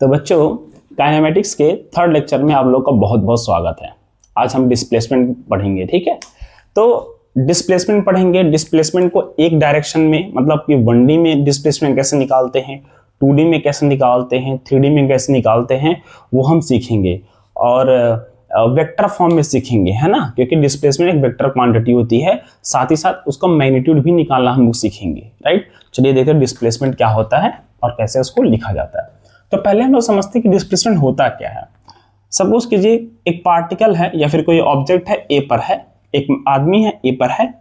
तो बच्चों, काइनेमेटिक्स के थर्ड लेक्चर में आप लोग का बहुत बहुत स्वागत है। आज हम डिस्प्लेसमेंट पढ़ेंगे, ठीक है। तो डिस्प्लेसमेंट पढ़ेंगे। डिस्प्लेसमेंट को एक डायरेक्शन में, मतलब कि 1D में डिस्प्लेसमेंट कैसे निकालते हैं, 2D में कैसे निकालते हैं, 3D में कैसे निकालते हैं, वो हम सीखेंगे। और वेक्टर फॉर्म में सीखेंगे, है ना, क्योंकि डिस्प्लेसमेंट एक वेक्टर क्वांटिटी होती है। साथ ही साथ उसका मैग्नीट्यूड भी निकालना हम लोग सीखेंगे, राइट। चलिए देखते हैं डिस्प्लेसमेंट क्या होता है और कैसे उसको लिखा जाता है। तो पहले हम लोग समझते हैं कि डिस्प्लेसमेंट होता क्या है। सपोज कीजिए एक पार्टिकल है या फिर कोई ऑब्जेक्ट है, ए पर है, एक आदमी है ए पर है,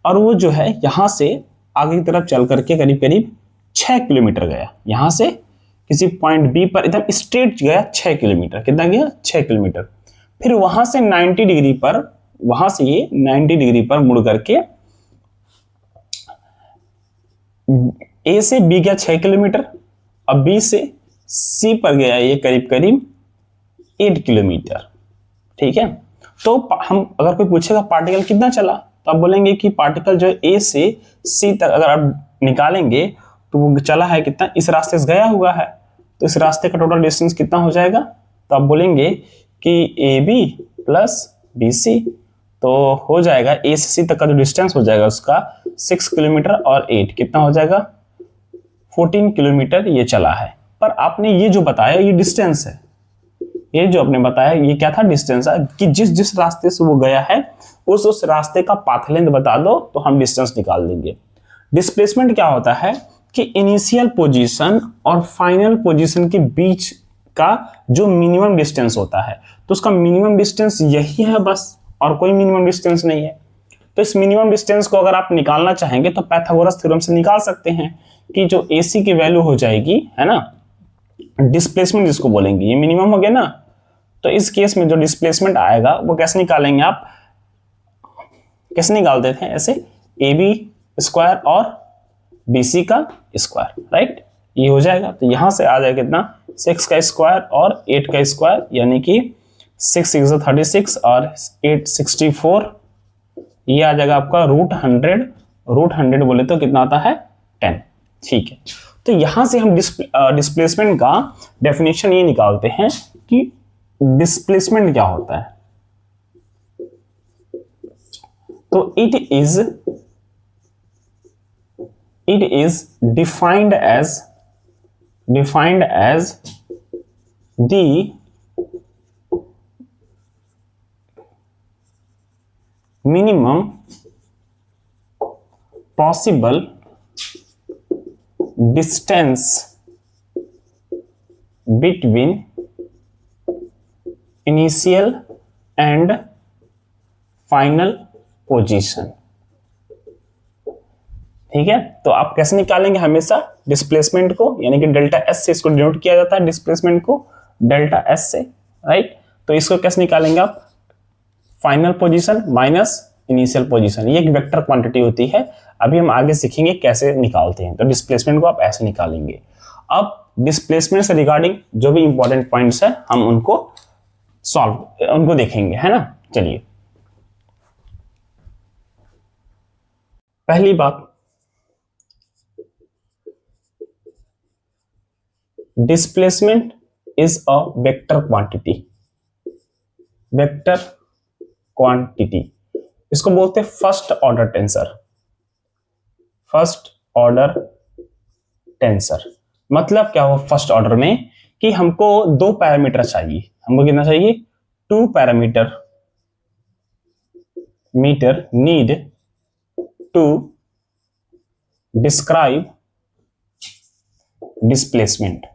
और वो जो है यहां से आगे की तरफ चल करके करीब करीब 6 किलोमीटर गया। यहां से किसी पॉइंट बी पर एकदम स्ट्रेट गया 6 किलोमीटर। कितना गया? 6 किलोमीटर। फिर वहां से 90 डिग्री पर, वहां से ये 90 डिग्री पर मुड़ करके ए से बी गया 6 किलोमीटर, अब बी से सी पर गया ये करीब करीब 8 किलोमीटर, ठीक है। तो हम अगर कोई पूछेगा पार्टिकल कितना चला, तो आप बोलेंगे कि पार्टिकल जो है ए से सी तक अगर आप निकालेंगे तो वो चला है कितना, इस रास्ते से गया हुआ है, तो इस रास्ते का टोटल डिस्टेंस कितना हो जाएगा। तो आप बोलेंगे कि a b plus b c, तो हो जाएगा ए से सी तक का जो डिस्टेंस हो जाएगा उसका 6 किलोमीटर और 8 कितना हो जाएगा, 14 किलोमीटर ये चला है। पर आपने ये जो बताया ये डिस्टेंस है, ये जो आपने बताया ये क्या था, डिस्टेंस है कि जिस जिस रास्ते से वो गया है उस रास्ते का पाथ लेंथ बता दो तो हम डिस्टेंस निकाल देंगे। डिस्प्लेसमेंट क्या होता है कि इनिशियल पोजीशन और फाइनल पोजीशन के बीच का जो मिनिमम डिस्टेंस होता है, तो उसका मिनिमम डिस्टेंस यही है बस, और कोई मिनिमम डिस्टेंस नहीं है। तो इस मिनिमम डिस्टेंस को अगर आप निकालना चाहेंगे तो पाइथागोरस थ्योरम से निकाल सकते हैं कि जो AC की वैल्यू हो जाएगी, है ना, डिस्प्लेसमेंट जिसको बोलेंगे, ये मिनिमम हो गया ना। तो इस केस में जो डिस्प्लेसमेंट आएगा वो कैसे निकालेंगे, आप कैसे निकालते थे, ऐसे AB स्क्वायर और BC का स्क्वायर, राइट, ये हो जाएगा। तो यहां से आ जाएगा कितना, 6 का स्क्वायर और 8 का स्क्वायर, यानी कि 6 6 36 और 8 64, ये आ जाएगा आपका √100 बोले तो कितना आता है 10, ठीक है। तो यहां से हम डिस्प्लेसमेंट का डेफिनेशन ये निकालते हैं कि डिस्प्लेसमेंट क्या होता है। तो it is defined as the minimum possible distance between initial and final position, ठीक है। तो आप कैसे निकालेंगे हमेशा डिस्प्लेसमेंट को, यानी कि डेल्टा एस से इसको डिनोट किया जाता है, डिस्प्लेसमेंट को डेल्टा एस से, राइट। तो इसको कैसे निकालेंगे आप, final position minus initial position, ये एक वेक्टर क्वांटिटी होती है। अभी हम आगे सीखेंगे कैसे निकालते हैं। तो डिस्प्लेसमेंट को आप ऐसे निकालेंगे। अब डिस्प्लेसमेंट से रिगार्डिंग जो भी इंपॉर्टेंट पॉइंट्स है हम उनको देखेंगे, है ना। चलिए, पहली बात, displacement is a vector quantity. Vector quantity, इसको बोलते हैं first order tensor. First order tensor मतलब क्या हुआ फर्स्ट ऑर्डर में, कि हमको 2 पैरामीटर चाहिए। हमको कितना चाहिए, 2 parameter need to describe displacement.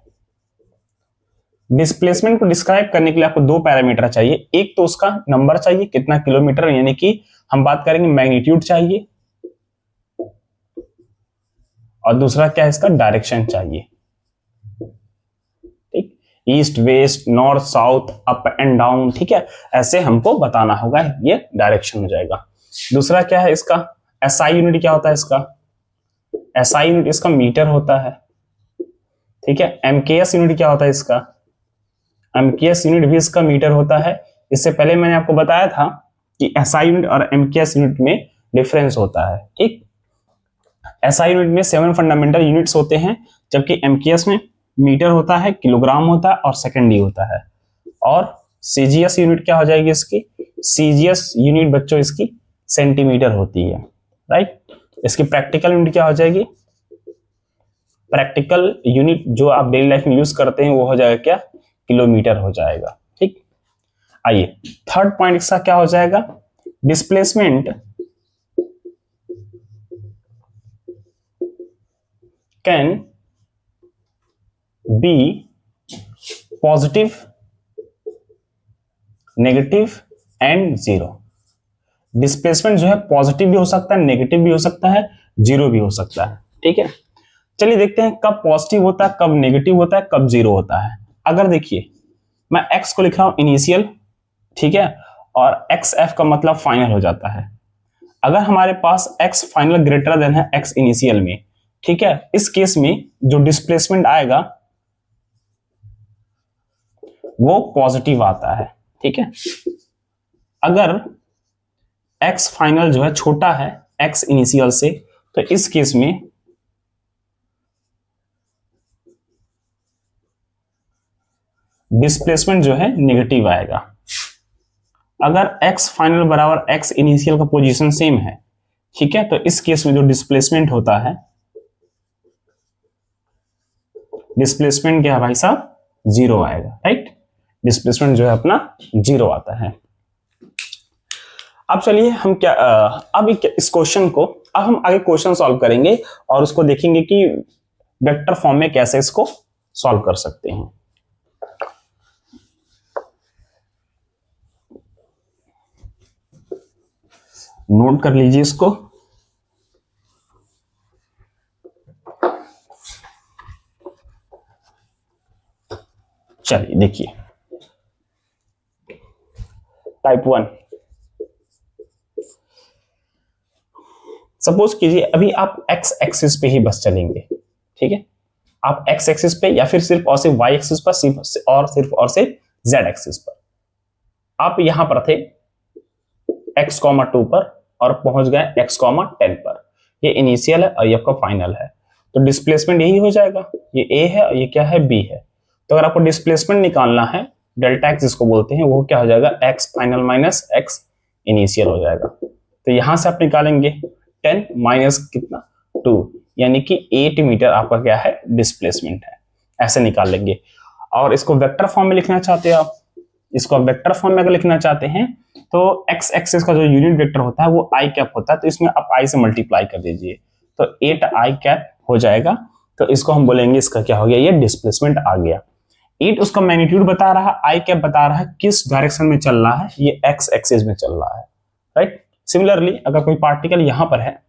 Displacement को डिस्क्राइब करने के लिए आपको 2 पैरामीटर चाहिए। एक तो उसका नंबर चाहिए, कितना किलोमीटर, यानी कि हम बात करेंगे मैग्नीट्यूड चाहिए, और दूसरा क्या है, इसका डायरेक्शन चाहिए, ठीक, east west north south up and down, ठीक है, ऐसे हमको बताना होगा, ये डायरेक्शन हो जाएगा। दूसरा क्या है इसका, SI यूनिट क्या होता है इसका, SI यूनिट इसका मीटर होता है, ठीक है। MKS यूनिट क्या होता है इसका, MKS यूनिट भी इसका मीटर होता है। इससे पहले मैंने आपको बताया था कि SI यूनिट और MKS यूनिट में डिफरेंस होता है, ठीक। SI यूनिट में 7 फंडामेंटल यूनिट्स होते हैं, जबकि MKS में मीटर होता है, किलोग्राम होता है और सेकेंड होता है। और सीजीएस यूनिट क्या हो जाएगी इसकी? सीजीएस यूनिट बच्चों इसकी सेंटीमीटर होती है, राइट। इसकी प्रैक्टिकल यूनिट क्या हो जाएगी? प्रैक्टिकल यूनिट जो आप डेली लाइफ में यूज करते हैं वो हो जाएगा क्या? किलोमीटर हो जाएगा, ठीक। आइए थर्ड पॉइंट इसका क्या हो जाएगा? Displacement can be positive, negative and zero. Displacement जो है पॉजिटिव भी हो सकता है, नेगेटिव भी हो सकता है, जीरो भी हो सकता है, ठीक है। चलिए देखते हैं कब पॉजिटिव होता है, कब नेगेटिव होता है, कब जीरो होता है। अगर देखिए मैं एक्स को लिख रहा हूं इनिशियल, ठीक है, और एक्स एफ का मतलब फाइनल हो जाता है। अगर हमारे पास एक्स फाइनल ग्रेटर देन है एक्स इनिशियल में, ठीक है, इस केस में जो डिस्प्लेसमेंट आएगा वो पॉजिटिव आता है, ठीक है। अगर एक्स फाइनल जो है छोटा है एक्स इनिशियल से, तो इस केस में डिस्प्लेसमेंट जो है नेगेटिव आएगा। अगर x फाइनल बराबर x इनिशियल का पोजीशन सेम है, ठीक है, तो इस केस में जो डिस्प्लेसमेंट होता है, डिस्प्लेसमेंट क्या है भाई साहब? जीरो आएगा, राइट। डिस्प्लेसमेंट जो है अपना जीरो आता है। अब चलिए हम क्या अब इस क्वेश्चन को अब हम आगे क्वेश्चन सॉल्व करेंगे और उसको देखेंगे कि वेक्टर फॉर्म में कैसे इसको सॉल्व कर सकते हैं। नोट कर लीजिए इसको। चलिए देखिए, टाइप 1, सपोज कीजिए अभी आप एक्स एक्सिस पे ही बस चलेंगे, ठीक है। आप एक्स एक्सिस पे या फिर सिर्फ और सिर्फ वाई एक्सिस पर, सिर्फ और सिर्फ जेड एक्सिस पर। आप यहां पर थे x,2 पर और पहुंच गए x,10 पर। ये इनिशियल है और ये आपका फाइनल है, तो डिस्प्लेसमेंट यही हो जाएगा। ये a है और ये क्या है? b है। तो अगर आपको डिस्प्लेसमेंट निकालना है, डेल्टा एक्स जिसको बोलते हैं, वो क्या हो जाएगा? x final minus x initial हो जाएगा। तो यहां से आप निकालेंगे 10 माइनस कितना? 2, यानी कि 8 मीटर आपका क्या है? डिस्प्लेसमेंट है। ऐसे निकाल लेंगे। और इसको वेक्टर फॉर्म में लिखना चाहते हो आप, इसको वेक्टर फॉर्म में अगर लिखना चाहते हैं तो एक्स एक्सिस का जो यूनिट वेक्टर होता है वो आई कैप होता है, तो इसमें आप आई से मल्टीप्लाई कर दीजिए, तो 8 आई कैप हो जाएगा। तो इसको हम बोलेंगे इसका क्या हो गया? ये डिस्प्लेसमेंट आ गया। 8 उसका मैग्नीट्यूड बता रहा है, आई कैप बता रहा है किस डायरेक्शन में चल रहा है, ये एक्स एक्सिस में चल रहा है, राइट। सिमिलरली अगर कोई पार्टिकल यहां पर है,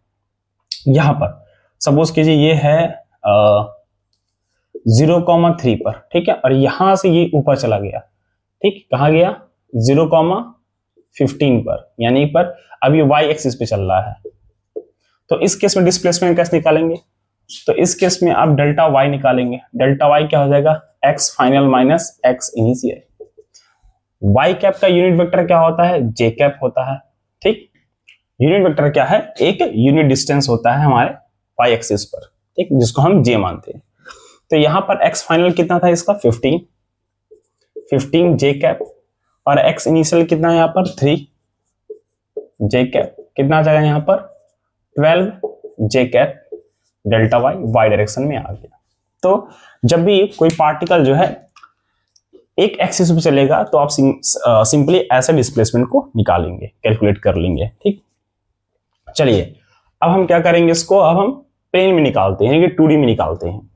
यहां पर सपोज कीजिए ये है 0,3 पर, ठीक है, और यहां से ये ऊपर चला गया, ठीक, कहां गया? 0,15 पर, यानी पर अब ये वाई एक्सिस पे चल रहा है। तो इस केस में डिस्प्लेसमेंट कैसे निकालेंगे? तो इस केस में आप डेल्टा वाई निकालेंगे। डेल्टा वाई क्या हो जाएगा? X final minus x initial. Y cap का यूनिट वेक्टर क्या होता है? जे कैप होता है, ठीक। यूनिट वेक्टर क्या है? एक यूनिट डिस्टेंस होता है हमारे वाई एक्सिस पर, ठीक, जिसको हम जे मानते हैं। तो यहां पर एक्स फाइनल कितना था इसका? 15 जे कैप, और एक्स इनिशियल कितना है यहाँ पर? 3 जे कैप, कितना आ जाएगा यहाँ पर? 12 J cap. Delta Y Y direction में आ गया। तो जब भी कोई पार्टिकल जो है एक एक्सिस पे चलेगा तो आप सिंपली ऐसे डिस्प्लेसमेंट को निकालेंगे, कैलकुलेट कर लेंगे, ठीक। चलिए अब हम क्या करेंगे, इसको अब हम प्लेन में निकालते हैं, यानी कि 2D में निकालते हैं।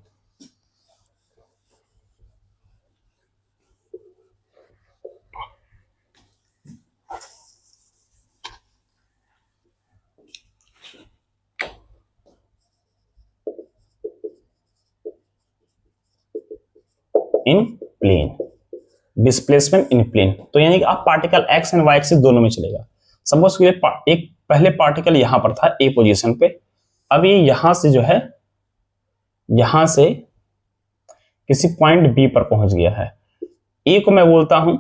In plane, displacement in plane, तो यानी कि आप particle x and y axis दोनों में चलेगा। सपोज कि एक पहले पार्टिकल यहां पर था ए पोजीशन पे, अब ये यहां से जो है यहां से किसी पॉइंट बी पर पहुंच गया है। ए को मैं बोलता हूं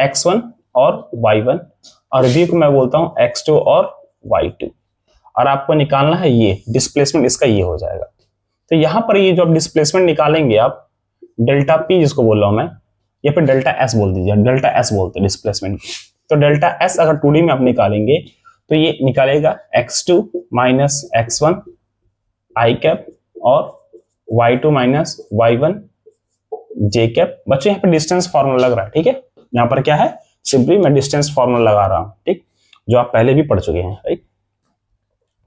x1 और y1, और बी को मैं बोलता हूं x2 और y2, और आपको निकालना है ये डिस्प्लेसमेंट, इसका ये हो जाएगा। तो यहां पर ये जो आप डिस्प्लेसमेंट निकालेंगे आप, डेल्टा पी जिसको बोल रहा हूं मैं, या फिर डेल्टा एस बोल दीजिए, डेल्टा एस बोलते हैं डिस्प्लेसमेंट को। तो डेल्टा एस अगर 2D में आप निकालेंगे तो ये निकालेगा x2 माइनस x1 आई कैप और y2 minus y1 J cap. बच्चों यहाँ पे डिस्टेंस फॉर्मूला लग रहा है, ठीक है। यहाँ पर क्या है, सिंपली मैं डिस्टेंस फॉर्मूला लगा रहा हूं, ठीक, जो आप पहले भी पढ़ चुके हैं, राइट।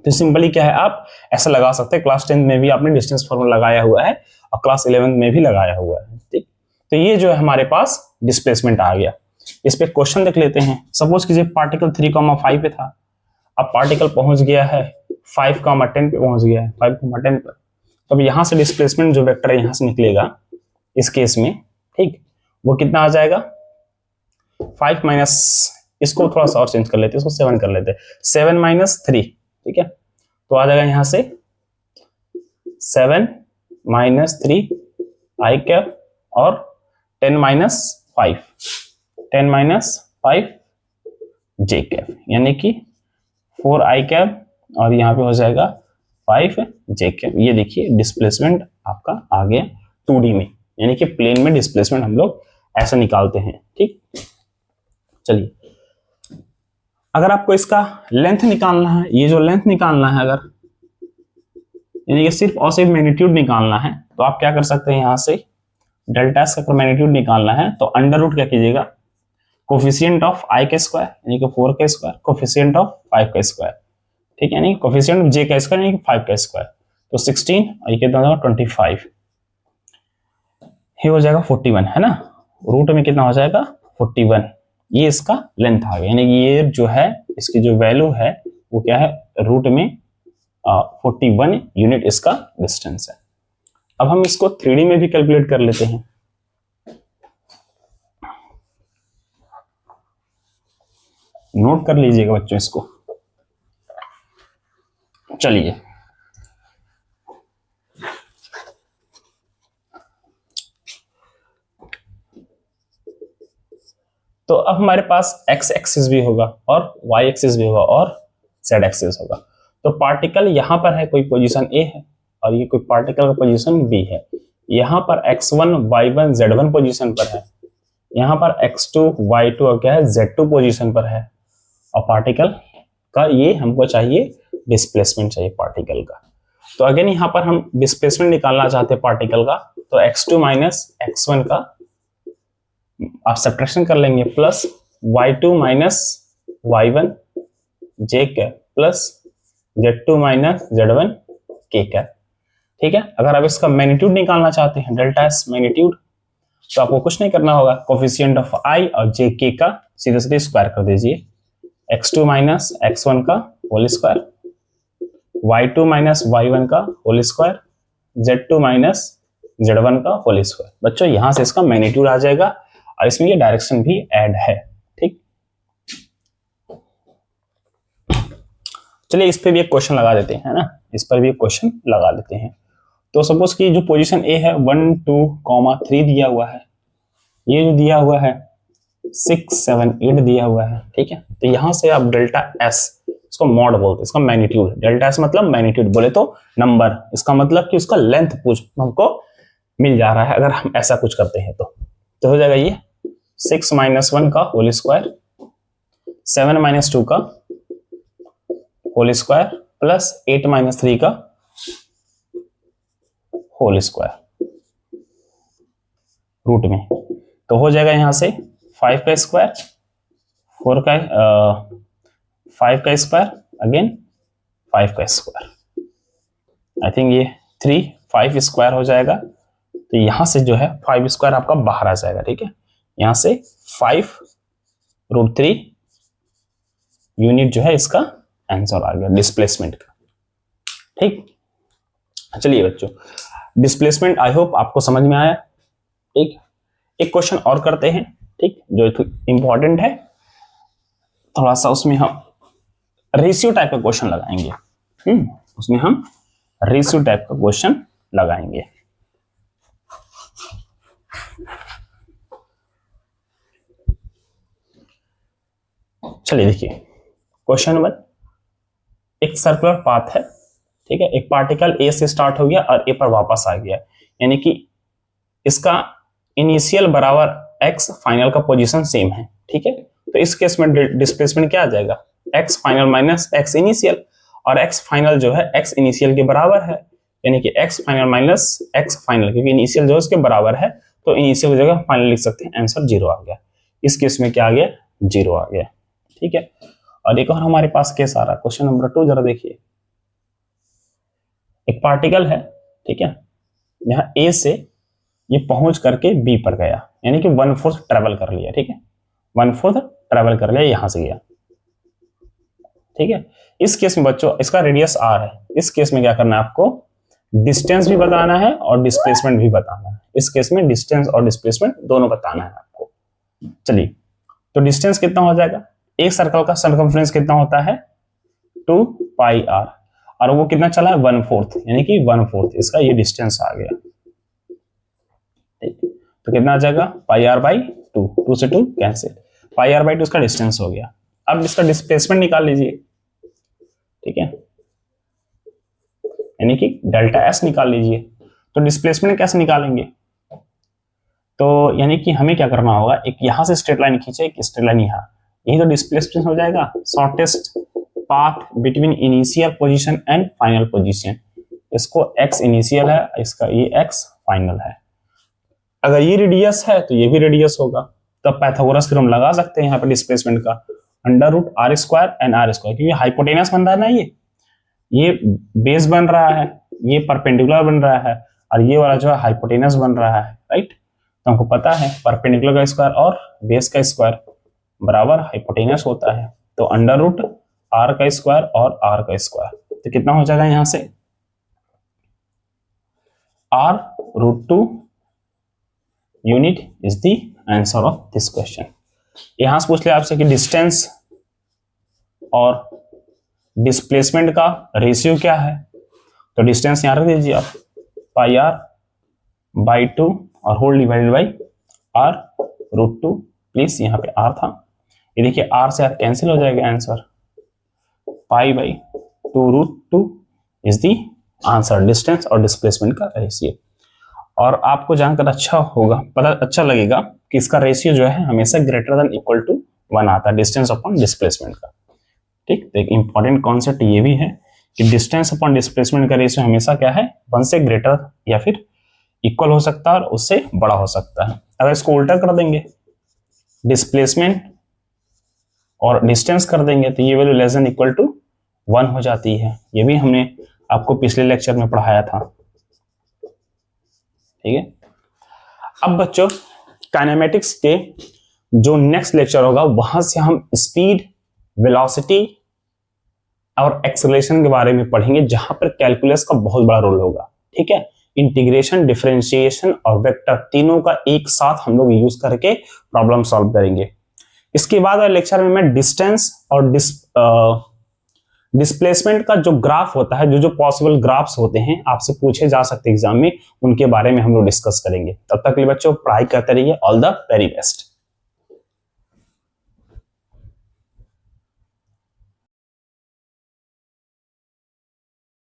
तो सिंपली क्या है, आप ऐसा लगा सकते हैं, क्लास 10 में भी आपने डिस्टेंस फॉर्मूला लगाया हुआ है और क्लास 11 में भी लगाया हुआ है, ठीक। तो ये जो है हमारे पास डिस्प्लेसमेंट आ गया। इस पे क्वेश्चन देख लेते हैं। सपोज कीजिए पार्टिकल 3,5 पे था, अब पार्टिकल पहुंच गया है 5,10 पे पहुंच गया है, 5,10 पर। तो अब यहां से डिस्प्लेसमेंट जो वेक्टर है यहां से निकलेगा इस केस में, ठीक, वो कितना आ जाएगा 5 माइनस, इसको थोड़ा सा और चेंज कर लेते हैं, इसको 7 कर लेते हैं, 7 माइनस 3, ठीक है। तो आ जाएगा यहां से 7 माइनस 3 आई कैप और 10 माइनस 5, 10 माइनस 5 जे कैप, यानी कि 4 आई कैप और यहाँ पे हो जाएगा 5 जे कैप। ये देखिए डिस्प्लेसमेंट आपका आ गया 2D में, यानी कि प्लेन में डिस्प्लेसमेंट हम लोग ऐसा निकालते हैं, ठीक। चलिए, अगर आपको इसका लेंथ निकालना है, ये जो लेंथ निकालना है अगर, यानी कि सिर्फ और सिर्फ मैग्नीट्यूड निकालना है, तो आप क्या कर सकते हैं, यहां से डेल्टा एस का मैग्नीट्यूड निकालना है तो अंडर रूट क्या कीजिएगा, कोफिशिएंट ऑफ आई का स्क्वायर यानी कि 4 का स्क्वायर, कोफिशिएंट ऑफ 5 का स्क्वायर, ठीक है, यानी कोफिशिएंट ऑफ जे का स्क्वायर यानी कि 5 का स्क्वायर, तो 16 और ये कितना हो जाएगा 25, ये हो जाएगा 41, है ना। रूट में कितना हो जाएगा 41, ये इसका लेंथ आ गया, यानी कि ये जो है इसकी जो वैल्यू है वो क्या है, रूट में 41 यूनिट इसका डिस्टेंस है। अब हम इसको 3D में भी कैलकुलेट कर लेते हैं। नोट कर लीजिएगा बच्चों इसको। चलिए, तो अब हमारे पास एक्स एक्सिस भी होगा और वाई एक्सिस भी होगा और जेड एक्सिस होगा। तो पार्टिकल यहां पर है, कोई पोजीशन ए है और ये कोई पार्टिकल का पोजीशन बी है। यहां पर x1 y1 z1 पोजीशन पर है, यहां पर x2 y2 और क्या है z2 पोजीशन पर है, और पार्टिकल का ये हमको चाहिए डिस्प्लेसमेंट चाहिए पार्टिकल का। तो अगेन यहां पर हम डिस्प्लेसमेंट निकालना चाहते हैं पार्टिकल का, तो x2 माइनस x1 का आप सब्ट्रैक्शन कर लेंगे, plus y2 minus y1 J cap plus z2 minus z1 K cap, ठीक है। अगर आप इसका मैग्नीट्यूड निकालना चाहते हैं, डेल्टा एस मैग्नीट्यूड, तो आपको कुछ नहीं करना होगा, कोफिशिएंट ऑफ आई और जे के का सीधे सीधे स्क्वायर कर दीजिए, x2 माइनस x1 का whole square, y2 minus y1 का whole square, z2 minus z1 का होल स्क्वायर। बच्चों यहां से इसका मैग्नीट्यूड आ जाएगा और इसमें ये डायरेक्शन भी ऐड है, ठीक। चलिए इस पे भी एक क्वेश्चन लगा देते हैं, है ना, इस पर भी एक क्वेश्चन लगा देते हैं। तो सपोज कि जो पोजीशन ए है 1 2 3 दिया हुआ है, ये जो दिया हुआ है 6 7 8 दिया हुआ है, ठीक है। तो यहां से आप डेल्टा एस, इसको मॉड बोलते हैं, इसका मैग्नीट्यूड, डेल्टा एस मतलब मैग्नीट्यूड बोले तो नंबर, इसका मतलब कि उसका लेंथ पूछ हमको मिल जा रहा है अगर हम ऐसा कुछ करते हैं तो हो जाएगा ये 6 माइनस 1 का होल स्क्वायर, 7 माइनस 2 का होल स्क्वायर प्लस 8 माइनस 3 का होल स्क्वायर रूट में। तो हो जाएगा यहां से 5 का स्क्वायर, 4 का 5 का स्क्वायर, अगेन 5 का स्क्वायर, आई थिंक ये 3 5 स्क्वायर हो जाएगा। तो यहां से जो है 5 स्क्वायर आपका बाहर आ जाएगा, ठीक है। यहां से 5√3 यूनिट जो है इसका आंसर आ गया डिस्प्लेसमेंट का, ठीक। चलिए बच्चों, डिस्प्लेसमेंट आई होप आपको समझ में आया, ठीक। एक क्वेश्चन और करते हैं, ठीक, जो इंपॉर्टेंट है थोड़ा सा, उसमें हम रेशियो टाइप का क्वेश्चन लगाएंगे। उसमें हम रेशियो टाइप का क्वेश्चन लगाएंगे। चलिए देखिए क्वेश्चन नंबर, एक सर्कुलर पाथ है, ठीक है, एक पार्टिकल ए से स्टार्ट हो गया और ए पर वापस आ गया, यानी कि इसका इनिशियल बराबर x फाइनल का पोजीशन सेम है, ठीक है। तो इस केस में डिस्प्लेसमेंट क्या आ जाएगा, x final minus x initial, और x फाइनल जो है x इनिशियल के बराबर है, यानी कि x final minus x final, क्योंकि इनिशियल जो है उसके बराबर है, तो इनिशियल की जगह फाइनल लिख सकते हैं, आंसर 0 आ गया। इस केस में क्या आ गया, 0 आ गया, ठीक है। और एक और हमारे पास केस आ रहा है, क्वेश्चन नंबर 2 जरा देखिए। एक पार्टिकल है, ठीक है, यहाँ A से ये पहुंच करके B पर गया, यानी कि 1/4 ट्रेवल कर लिया, ठीक है, 1/4 ट्रेवल कर लिया, यहां से गया, ठीक है। इस केस में बच्चों इसका रेडियस r है। इस केस में क्या करना है, आपको डिस्टेंस भी बताना है और डिस्प्लेसमेंट भी बताना है। इस केस में डिस्टेंस और डिस्प्लेसमेंट दोनों बताना है आपको। चलिए, तो डिस्टेंस कितना हो जाएगा, एक सर्कल का सर्कमफ्रेंस कितना होता है 2πr, और वो कितना चला है 1/4, यानी कि 1/4 इसका ये डिस्टेंस आ गया, ठीक। तो कितना आ जाएगा πr/2, 2 से 2 कैंसिल, πr/2 इसका डिस्टेंस हो गया। अब इसका डिस्प्लेसमेंट निकाल लीजिए, ठीक है, यानी कि डेल्टा एस निकाल लीजिए। तो डिस्प्लेसमेंट कैसे निकालेंगे, तो यानी कि हमें क्या करना होगा, एक यहां से स्ट्रेट लाइन खींचे, एक स्ट्रेट लाइन यहाँ, यही तो डिस्प्लेसमेंट हो जाएगा, shortest path between initial position and final position. इसको x इनिशियल है, इसका ये x फाइनल है। अगर ये रेडियस है तो ये भी रेडियस होगा, तो पाइथागोरस थ्योरम लगा सकते हैं यहाँ पर डिस्प्लेसमेंट का, √r² एंड r², क्योंकि हाइपोटेनस बन रहा है ना, ये बेस बन रहा है, ये परपेंडिकुलर बन रहा है, और ये वाला जो है हाइपोटेनस बन रहा है, राइट। तो हमको पता है परपेंडिकुलर का स्क्वायर और बेस का स्क्वायर बराबर हाइपोटेनस होता है, तो √r² और r², तो कितना हो जाएगा यहां से r√2 unit is the answer of this question. यहां से पूछ लिया आपसे कि डिस्टेंस और डिस्प्लेसमेंट का रेशियो क्या है, तो डिस्टेंस यहां रख दीजिए आप, πr/2 और whole divided by r√2, please यहाँ पे r था, ये देखिए r से r कैंसिल हो जाएगा, answer π/2√2 is the answer, distance और डिस्प्लेसमेंट का रेशियो। और आपको जानकर अच्छा होगा, पता अच्छा लगेगा कि इसका रेशियो जो है हमेशा ग्रेटर देन इक्वल टू 1 आता है, डिस्टेंस अपॉन डिस्प्लेसमेंट का, ठीक। तो एक इंपॉर्टेंट कॉन्सेप्ट ये भी है कि डिस्टेंस अपॉन डिस्प्लेसमेंट का रेशियो हमेशा क्या है, 1 से ग्रेटर या फिर इक्वल हो सकता है और उससे बड़ा हो सकता है। अगर इसको उल्टा कर देंगे, डिस्प्लेसमेंट और डिस्टेंस कर देंगे, तो ये value less than equal to 1 हो जाती है। ये भी हमने आपको पिछले लेक्चर में पढ़ाया था, ठीक है। अब बच्चों काइनेमेटिक्स के जो नेक्स्ट लेक्चर होगा वहां से हम स्पीड, वेलोसिटी और एक्सेलरेशन के बारे में पढ़ेंगे, जहां पर कैलकुलस का बहुत बड़ा रोल होगा, ठीक है। इंटीग्रेशन, डिफरेंशिएशन और वेक्टर तीनों का एक साथ हम लोग यूज करके प्रॉब्लम सॉल्व करेंगे। इसके बाद वाले लेक्चर में मैं डिस्टेंस और डिस्प्लेसमेंट का जो ग्राफ होता है, जो पॉसिबल ग्राफ्स होते हैं आपसे पूछे जा सकते एग्जाम में, उनके बारे में हम लोग डिस्कस करेंगे। तब तक के लिए बच्चों पढ़ाई करते रहिए। All the very best.